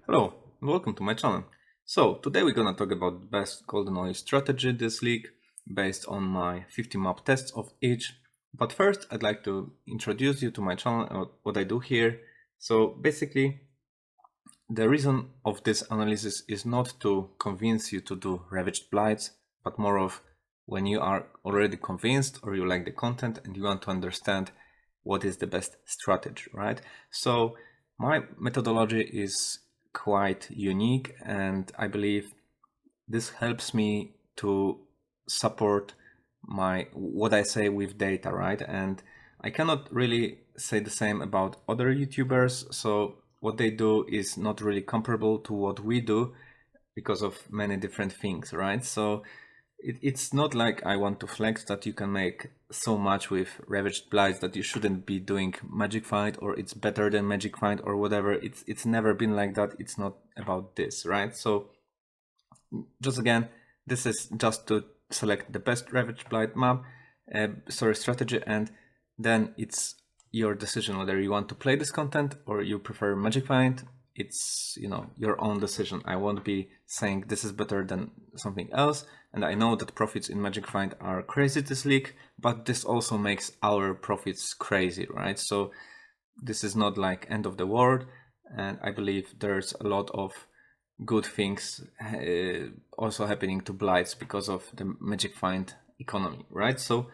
Hello, and welcome to my channel. So, today we're gonna talk about the best golden oil strategy this league based on my 50 map tests of each. But first, I'd like to introduce you to my channel and what I do here. So, basically, the reason of this analysis is not to convince you to do ravaged blights, but more of when you are already convinced or you like the content and you want to understand what is the best strategy, right? So, my methodology is quite unique, and I believe this helps me to support what I say with data, right? And I cannot really say the same about other YouTubers. So what they do is not really comparable to what we do because of many different things, right? So it's not like I want to flex that you can make so much with Ravaged Blights that you shouldn't be doing Magic Find or it's better than Magic Find or whatever. It's never been like that. It's not about this, right? So just again, this is just to select the best Ravaged Blight map, strategy, and then it's your decision whether you want to play this content or you prefer Magic Find. It's your own decision. I won't be saying this is better than something else, and I know that profits in Magic Find are crazy this league, but this also makes our profits crazy, right? So this is not like end of the world, and I believe there's a lot of good things also happening to blights because of the Magic Find economy, right? So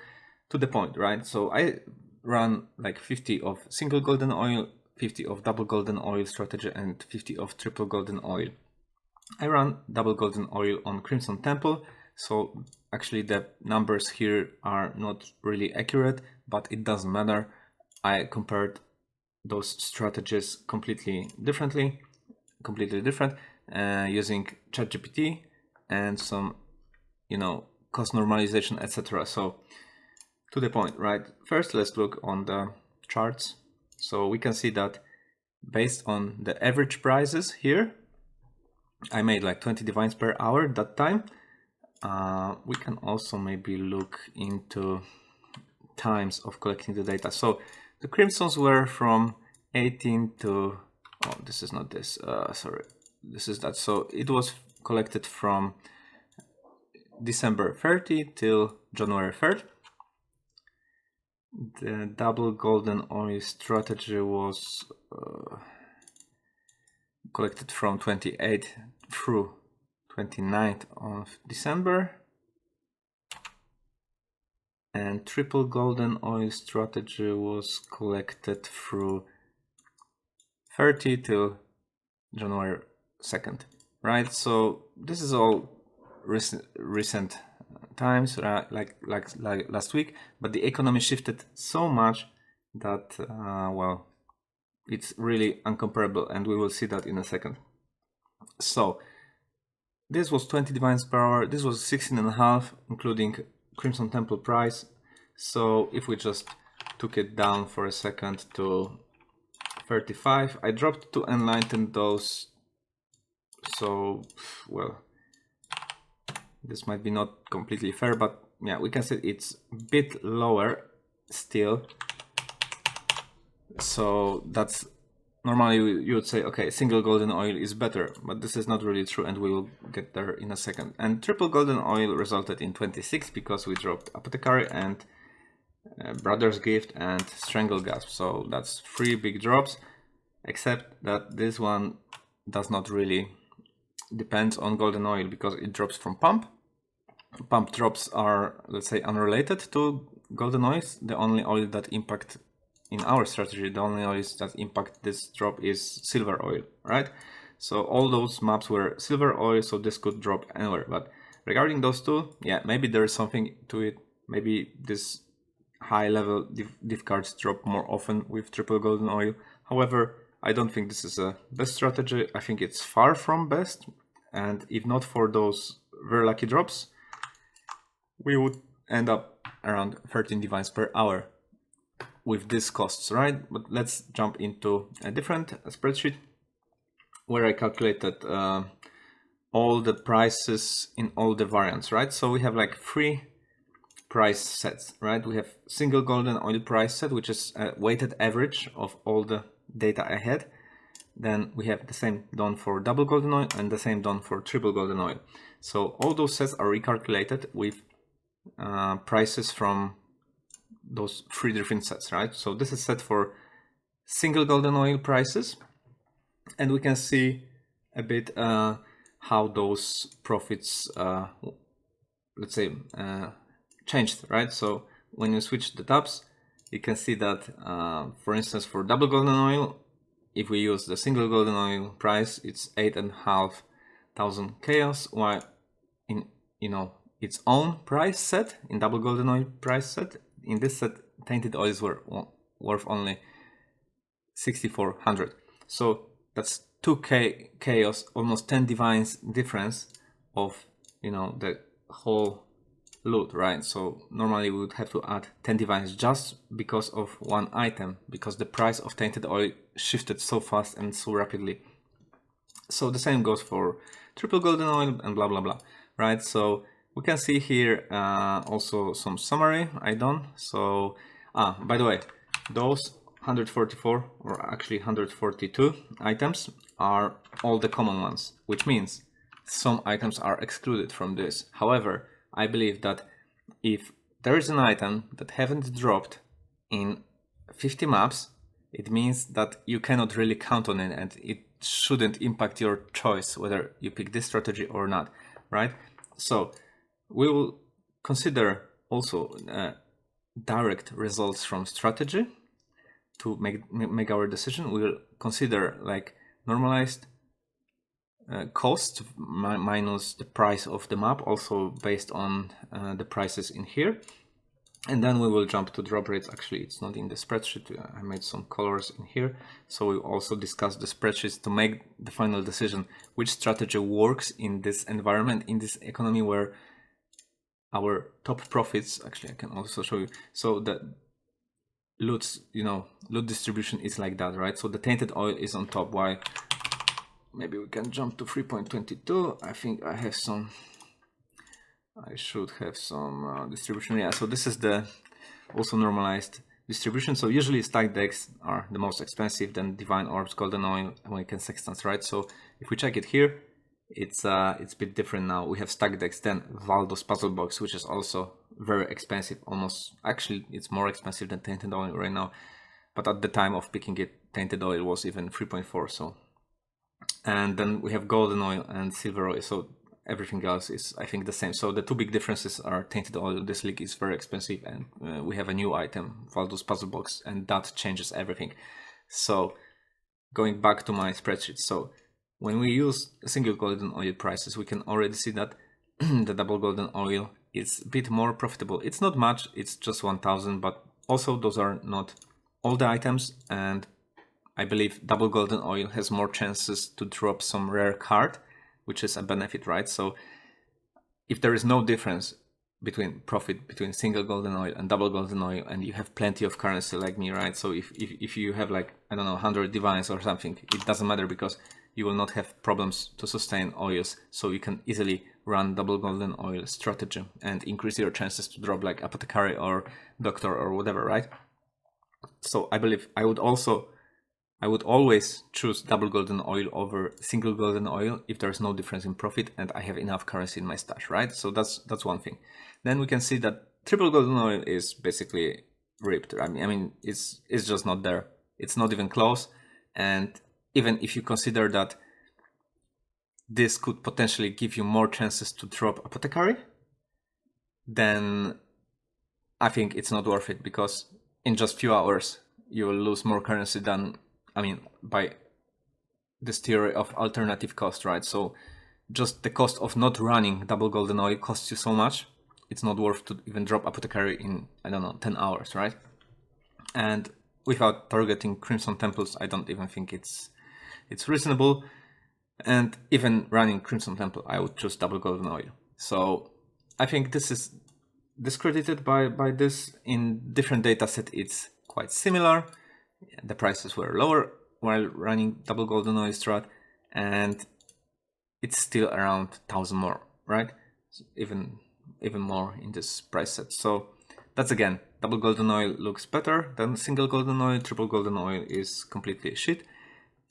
to the point, right? So I run like 50 of single golden oil, 50 of double golden oil strategy, and 50 of triple golden oil. I run double golden oil on Crimson Temple, so actually the numbers here are not really accurate, but it doesn't matter. I compared those strategies completely different, using ChatGPT and some, cost normalization, etc. So to the point, right? First, let's look on the charts. So we can see that based on the average prices here, I made like 20 divines per hour that time. We can also maybe look into times of collecting the data. So the crimsons were from 18 to, oh, this is not this, sorry, this is that. So it was collected from December 30 till January 3rd. The double golden oil strategy was collected from 28th through 29th of December. And triple golden oil strategy was collected through 30 till January 2nd, right? So this is all recent times, like last week, but the economy shifted so much that well, it's really uncomparable, and we will see that in a second. So this was 20 divines per hour, this was 16.5 including Crimson Temple price. So if we just took it down for a second to 35, I dropped to enlighten those. So well, this might be not completely fair, but yeah, we can say it's a bit lower still. So that's normally you would say, okay, single golden oil is better, but this is not really true, and we will get there in a second. And triple golden oil resulted in 26 because we dropped apothecary and brother's gift and stranglegasp. So that's 3 big drops, except that this one does not really depends on golden oil because it drops from pump. Pump drops are, let's say, unrelated to golden oils. The only oil that impact in our strategy, the only oils that impact this drop is silver oil, right? So all those maps were silver oil, so this could drop anywhere. But regarding those two, yeah, maybe there is something to it. Maybe this high level div cards drop more often with triple golden oil. However, I don't think this is a best strategy. I think it's far from best. And if not for those very lucky drops, we would end up around 13 divines per hour with these costs, right? But let's jump into a different spreadsheet where I calculated all the prices in all the variants, right? So we have like 3 price sets, right? We have single golden oil price set, which is a weighted average of all the data I had. then we have the same done for double golden oil and the same done for triple golden oil. So all those sets are recalculated with prices from those 3 different sets, right? So this is set for single golden oil prices, and we can see a bit how those profits, let's say, changed, right? So when you switch the tabs, you can see that, for instance, for double golden oil, if we use the single golden oil price, it's 8,500 chaos, while in its own price set, in double golden oil price set, in this set, tainted oils were worth only 6,400. So that's 2k chaos, almost 10 divines difference of the whole loot, right? So normally we would have to add 10 divines just because of one item, because the price of tainted oil shifted so fast and so rapidly. So the same goes for triple golden oil and blah blah blah, right? So we can see here also some summary I done. So by the way, those 144 or actually 142 items are all the common ones, which means some items are excluded from this. However, I believe that if there is an item that haven't dropped in 50 maps, it means that you cannot really count on it, and it shouldn't impact your choice whether you pick this strategy or not, right? So we will consider also direct results from strategy to make our decision. We will consider like normalized cost minus the price of the map, also based on the prices in here. And then we will jump to drop rates. Actually, it's not in the spreadsheet. I made some colors in here. So we also discuss the spreadsheets to make the final decision which strategy works in this environment, in this economy where our top profits, actually I can also show you. So the loot distribution is like that, right? So the tainted oil is on top. Why? Maybe we can jump to 3.22. I think I have some, I should have some distribution. Yeah, so this is the also normalized distribution. So usually stack decks are the most expensive, then divine orbs, golden oil, awaken sextants, right? So if we check it here, it's a bit different now. We have stack decks, then Valdo's puzzle box, which is also very expensive, almost, actually it's more expensive than tainted oil right now. But at the time of picking it, tainted oil was even 3.4. So, and then we have golden oil and silver oil. So everything else is, I think, the same. So the two big differences are tainted oil. This league is very expensive, and we have a new item, Valdo's puzzle box, and that changes everything. So going back to my spreadsheet. So when we use single golden oil prices, we can already see that the double golden oil is a bit more profitable. It's not much, it's just 1,000, but also those are not all the items, and I believe double golden oil has more chances to drop some rare card, which is a benefit, right? So if there is no difference between profit between single golden oil and double golden oil, and you have plenty of currency like me, right? So if you have like, I don't know, 100 divines or something, it doesn't matter because you will not have problems to sustain oils. So you can easily run double golden oil strategy and increase your chances to drop like apothecary or doctor or whatever, right? So I believe I would always choose double golden oil over single golden oil if there's no difference in profit and I have enough currency in my stash, right? So that's one thing. Then we can see that triple golden oil is basically ripped. I mean, it's just not there. It's not even close. And even if you consider that this could potentially give you more chances to drop apothecary, then I think it's not worth it, because in just few hours you will lose more currency than, I mean, by this theory of alternative cost, right? So just the cost of not running double golden oil costs you so much, it's not worth to even drop apothecary in, I don't know, 10 hours, right? And without targeting Crimson Temples, I don't even think it's reasonable. And even running Crimson Temple, I would choose double golden oil. So I think this is discredited by this. In different dataset, it's quite similar. The prices were lower while running double golden oil strat, and it's still around 1,000 more, right? So even more in this price set. So that's, again, double golden oil looks better than single golden oil. Triple golden oil is completely shit.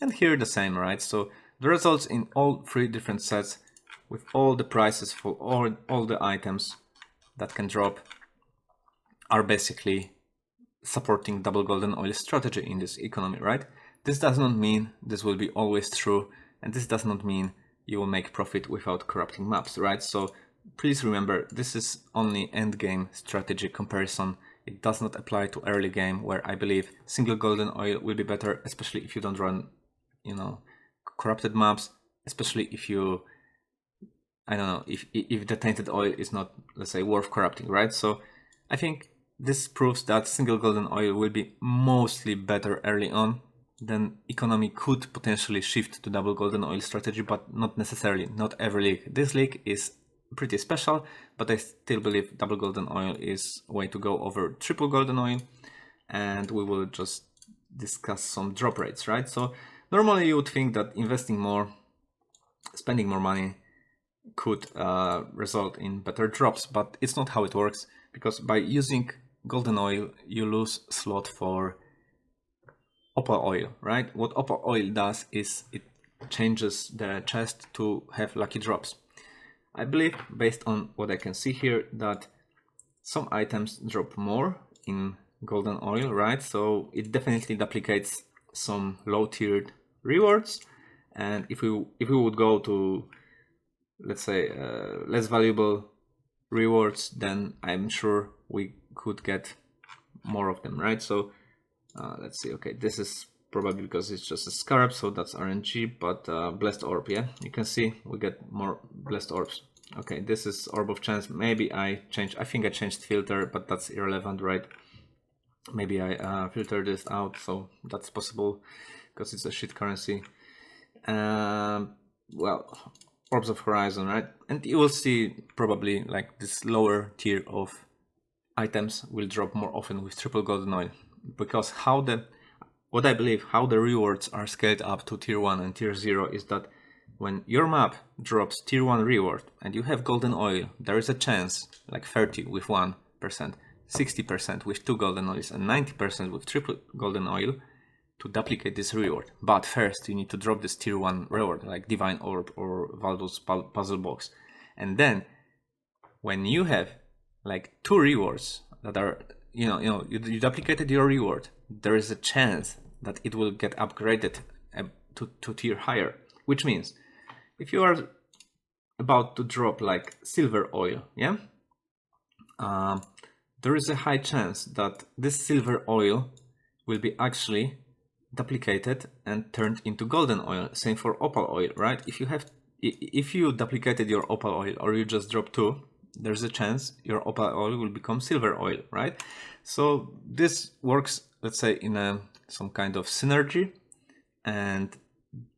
And here the same, right? So the results in all three different sets with all the prices for all the items that can drop are basically supporting double golden oil strategy in this economy, right? This does not mean this will be always true, and this does not mean you will make profit without corrupting maps, right? So please remember, this is only end game strategy comparison. It does not apply to early game, where I believe single golden oil will be better, especially if you don't run, you know, corrupted maps, especially if you, I don't know, if the tainted oil is not, let's say, worth corrupting, right? So I think this proves that single golden oil will be mostly better early on. Then economy could potentially shift to double golden oil strategy, but not necessarily, not every league. This league is pretty special, but I still believe double golden oil is a way to go over triple golden oil, and we will just discuss some drop rates, right? So normally you would think that investing more, spending more money could result in better drops, but it's not how it works, because by using golden oil you lose slot for opal oil, right? What opal oil does is it changes the chest to have lucky drops. I believe, based on what I can see here, that some items drop more in golden oil, right? So it definitely duplicates some low-tiered rewards, and if we would go to, let's say, less valuable rewards, then I'm sure we could get more of them, right? So let's see. Okay, this is probably because it's just a scarab, so that's RNG, but blessed orb, yeah, you can see we get more blessed orbs. Okay, this is orb of chance. Maybe I think I changed filter, but that's irrelevant, right? Maybe I filtered this out, so that's possible because it's a shit currency. Well, orbs of horizon, right? And you will see probably like this lower tier of items will drop more often with triple golden oil, because what I believe how the rewards are scaled up to tier 1 and tier 0 is that when your map drops tier 1 reward and you have golden oil, there is a chance, like 30 with 1%, 60% with 2 golden oils, and 90% with triple golden oil to duplicate this reward. But first you need to drop this tier 1 reward, like Divine Orb or Valdo's Puzzle Box. And then when you have like 2 rewards that are, you duplicated your reward, there is a chance that it will get upgraded to tier higher, which means if you are about to drop like silver oil, yeah, there is a high chance that this silver oil will be actually duplicated and turned into golden oil. Same for opal oil, right? If you duplicated your opal oil or you just drop 2, there's a chance your opal oil will become silver oil, right? So this works, let's say, in some kind of synergy, and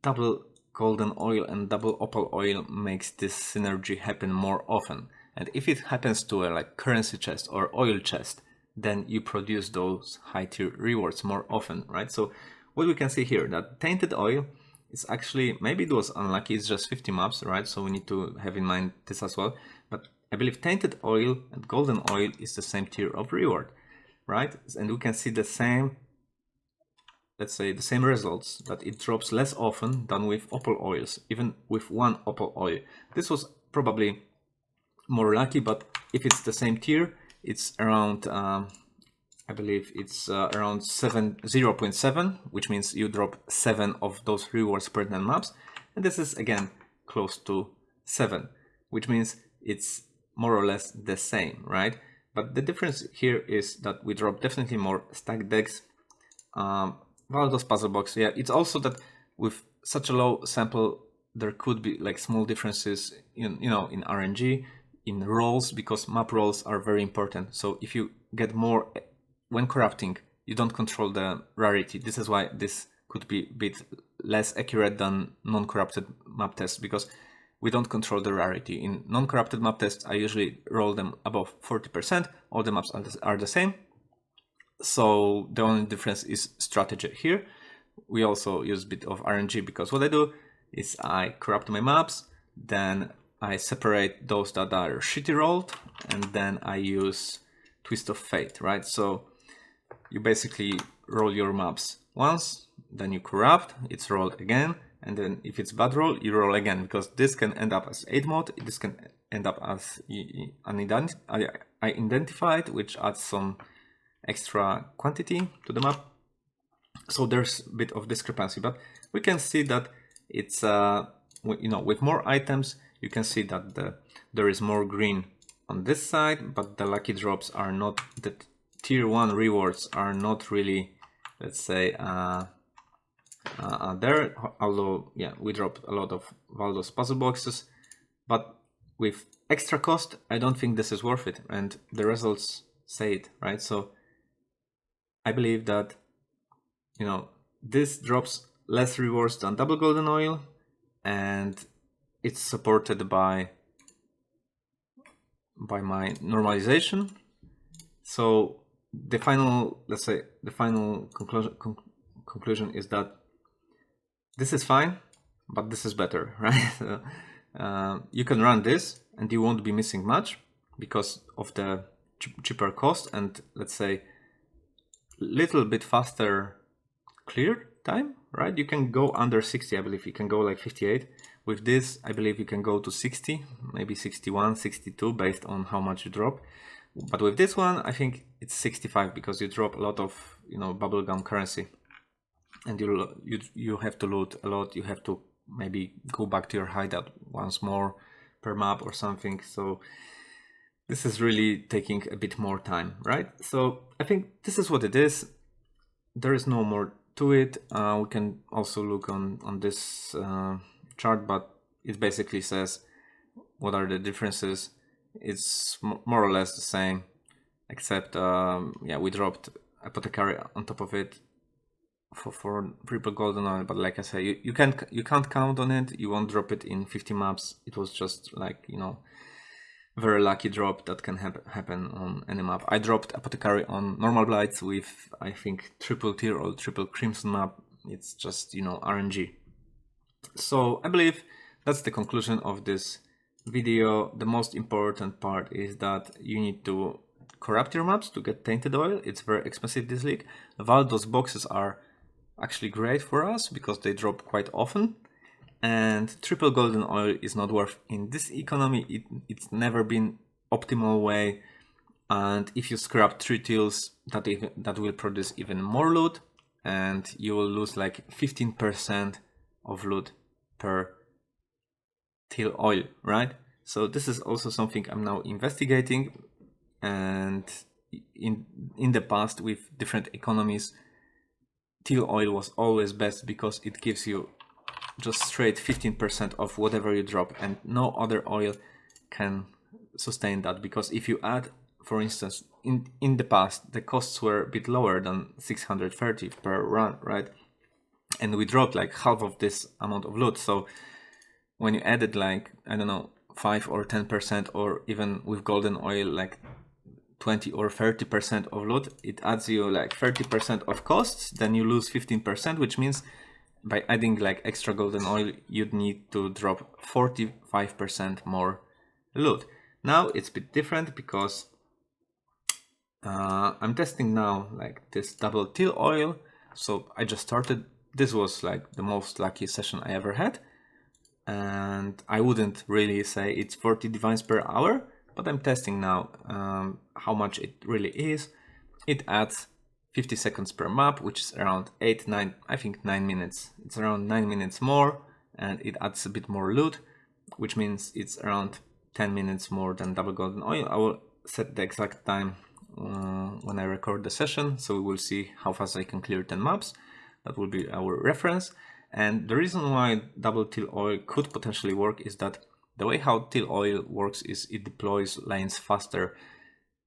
double golden oil and double opal oil makes this synergy happen more often. And if it happens to a like currency chest or oil chest, then you produce those high tier rewards more often, right? So what we can see here, that tainted oil is actually, maybe it was unlucky, it's just 50 maps, right? So we need to have in mind this as well. But I believe tainted oil and golden oil is the same tier of reward, right? And we can see the same, let's say, the same results, that it drops less often than with opal oils, even with 1 opal oil. This was probably more lucky, but if it's the same tier, it's around, I believe it's around 0.7, which means you drop 7 of those rewards per 10 maps. And this is again close to 7, which means it's more or less the same, right? But the difference here is that we drop definitely more stack decks. Valdo's Puzzle Box, yeah, it's also that with such a low sample, there could be like small differences in, in RNG, in rolls, because map rolls are very important. So if you get more when corrupting, you don't control the rarity. This is why this could be a bit less accurate than non-corrupted map tests, because we don't control the rarity. In non-corrupted map tests, I usually roll them above 40%. All the maps are the same. So the only difference is strategy here. We also use a bit of RNG, because what I do is I corrupt my maps, then I separate those that are shitty rolled, and then I use Twist of Fate, right? So you basically roll your maps once, then you corrupt, it's rolled again, and then if it's bad roll, you roll again, because this can end up as 8 mod, this can end up as unidentified, which adds some extra quantity to the map. So there's a bit of discrepancy, but we can see that it's with more items, you can see that there is more green on this side, but the lucky drops are not, the tier 1 rewards are not really, let's say, there, although yeah, we dropped a lot of Valdo's puzzle boxes, but with extra cost, I don't think this is worth it, and the results say it, right? So I believe that, you know, this drops less rewards than double golden oil, and it's supported by my normalization. So the final, let's say, the final conclusion is that this is fine, but this is better, right? You can run this and you won't be missing much because of the cheaper cost and, let's say, little bit faster clear time, right? You can go under 60, I believe. You can go like 58. With this, I believe you can go to 60, maybe 61, 62, based on how much you drop. But with this one, I think it's 65 because you drop a lot of, you know, bubblegum currency, and you have to loot a lot. You have to maybe go back to your hideout once more per map or something. So this is really taking a bit more time, right? So I think this is what it is. There is no more to it. We can also look on this chart, but it basically says what are the differences. It's more or less the same, except yeah, we dropped apothecary on top of it for triple golden oil. But like I say, you can't count on it. You won't drop it in 50 maps. It was just like, you know, very lucky drop that can happen on any map. I dropped apothecary on normal blights with, I think, triple tier or triple crimson map. It's just, you know, RNG. So I believe that's the conclusion of this video. The most important part is that you need to corrupt your maps to get tainted oil. It's very expensive this league. Valdo's boxes are actually great for us because they drop quite often. And triple golden oil is not worth in this economy. It's never been optimal way. And if you scrap 3 tills, that will produce even more loot, and you will lose like 15% of loot per till oil, right? So this is also something I'm now investigating. And in the past with different economies, till oil was always best because it gives you just straight 15% of whatever you drop, and no other oil can sustain that. Because if you add, for instance, in the past the costs were a bit lower than 630 per run, right? And we dropped like half of this amount of loot. So when you added like, I don't know, 5 or 10%, or even with golden oil like 20 or 30% of loot, it adds you like 30% of costs, then you lose 15%, which means by adding like extra golden oil, you'd need to drop 45% more loot. Now it's a bit different because I'm testing now like this double till oil. So I just started. This was like the most lucky session I ever had. And I wouldn't really say it's 40 divines per hour, but I'm testing now how much it really is. It adds 50 seconds per map, which is around 9 minutes. It's around 9 minutes more, and it adds a bit more loot, which means it's around 10 minutes more than double golden oil. I will set the exact time when I record the session, so we will see how fast I can clear 10 maps. That will be our reference. And the reason why double till oil could potentially work is that the way how till oil works is it deploys lanes faster,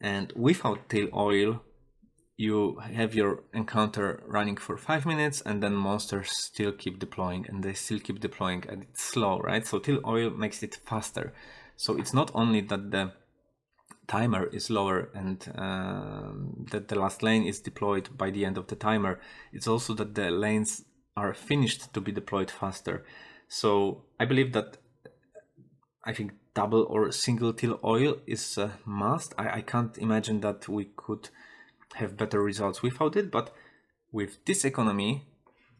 and without till oil you have your encounter running for 5 minutes, and then monsters still keep deploying, and they still keep deploying, and it's slow, right? So till oil makes it faster. So it's not only that the timer is lower and that the last lane is deployed by the end of the timer, it's also that the lanes are finished to be deployed faster. So I believe that, I think double or single till oil is a must. I can't imagine that we could have better results without it, but with this economy,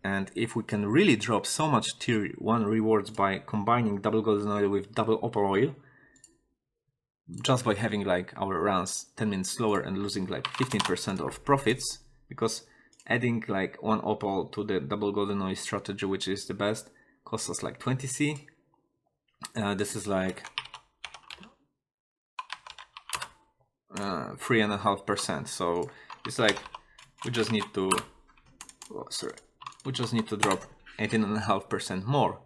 And if we can really drop so much tier 1 rewards by combining double golden oil with double opal oil, just by having like our runs 10 minutes slower and losing like 15% of profits, because adding like 1 opal to the double golden oil strategy, which is the best, costs us like 20C. This is like 3.5%. So it's like we just need to drop 18.5% more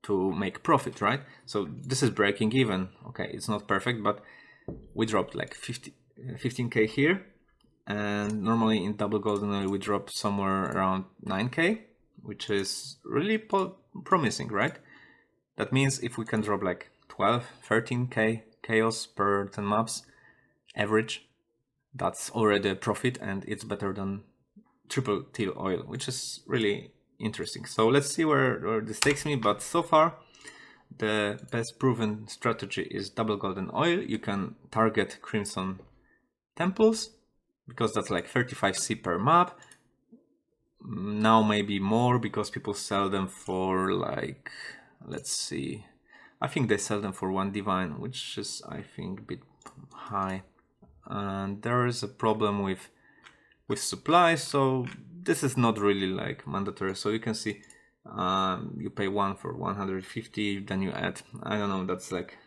to make profit, right? So this is breaking even. Okay, it's not perfect, but we dropped like 15k here, and normally in double golden oil we drop somewhere around 9k, which is really promising, right? That means if we can drop like 12-13k chaos per 10 maps average, that's already a profit, and it's better than triple teal oil, which is really interesting. So let's see where this takes me, but so far the best proven strategy is double golden oil. You can target crimson temples because that's like 35C per map. Now maybe more because people sell them for like, let's see, I think they sell them for 1 divine, which is I think a bit high, and there is a problem with supply, so this is not really like mandatory. So you can see you pay 1 for 150, then you add, I don't know, that's like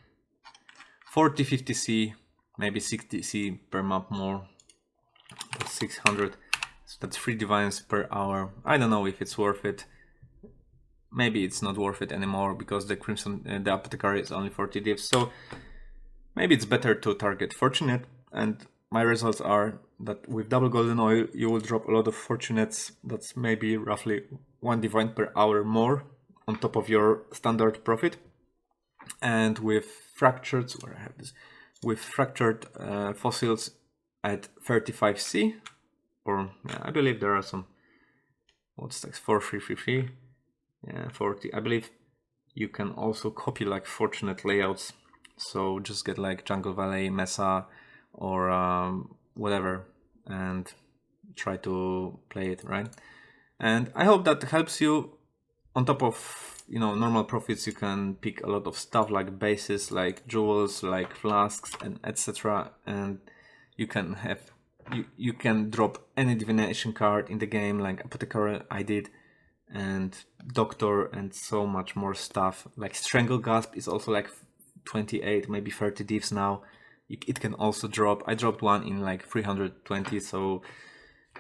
40-50C, maybe 60C per map more. That's 600, so that's 3 divines per hour. I don't know if it's worth it. Maybe it's not worth it anymore because the crimson, the apothecary is only 40 divs, so maybe it's better to target fortunate. And my results are that with double golden oil you will drop a lot of fortunates. That's maybe roughly 1 divine per hour more on top of your standard profit. And with fractured, where I have this, with fractured fossils at 35C, or yeah, I believe there are some, what's that, 4333, yeah, 40. I believe you can also copy like fortunate layouts, so just get like Jungle Valley, Mesa, or whatever, and try to play it, right? And I hope that helps you. On top of, you know, normal profits, you can pick a lot of stuff like bases, like jewels, like flasks, and etc. And you can have, you can drop any divination card in the game, like apothecary I did, and doctor, and so much more stuff. Like stranglegasp is also like 28, maybe 30 divs now. It can also drop. I dropped 1 in like 320, so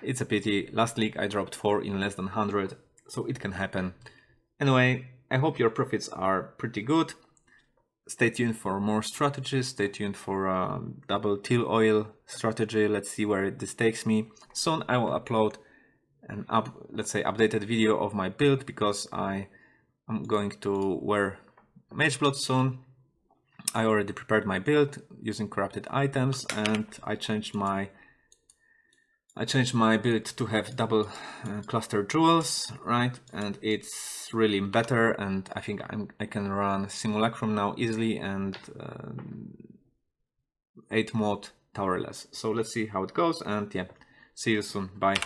it's a pity. Last league I dropped 4 in less than 100, so it can happen. Anyway, I hope your profits are pretty good. Stay tuned for more strategies. Stay tuned for double teal oil strategy. Let's see where this takes me. Soon I will upload an let's say updated video of my build, because I am going to wear mage blood soon. I already prepared my build using corrupted items, and I changed my build to have double cluster jewels, right? And it's really better, and I think I can run simulacrum now easily, and 8 mod towerless. So let's see how it goes, and yeah, see you soon. Bye.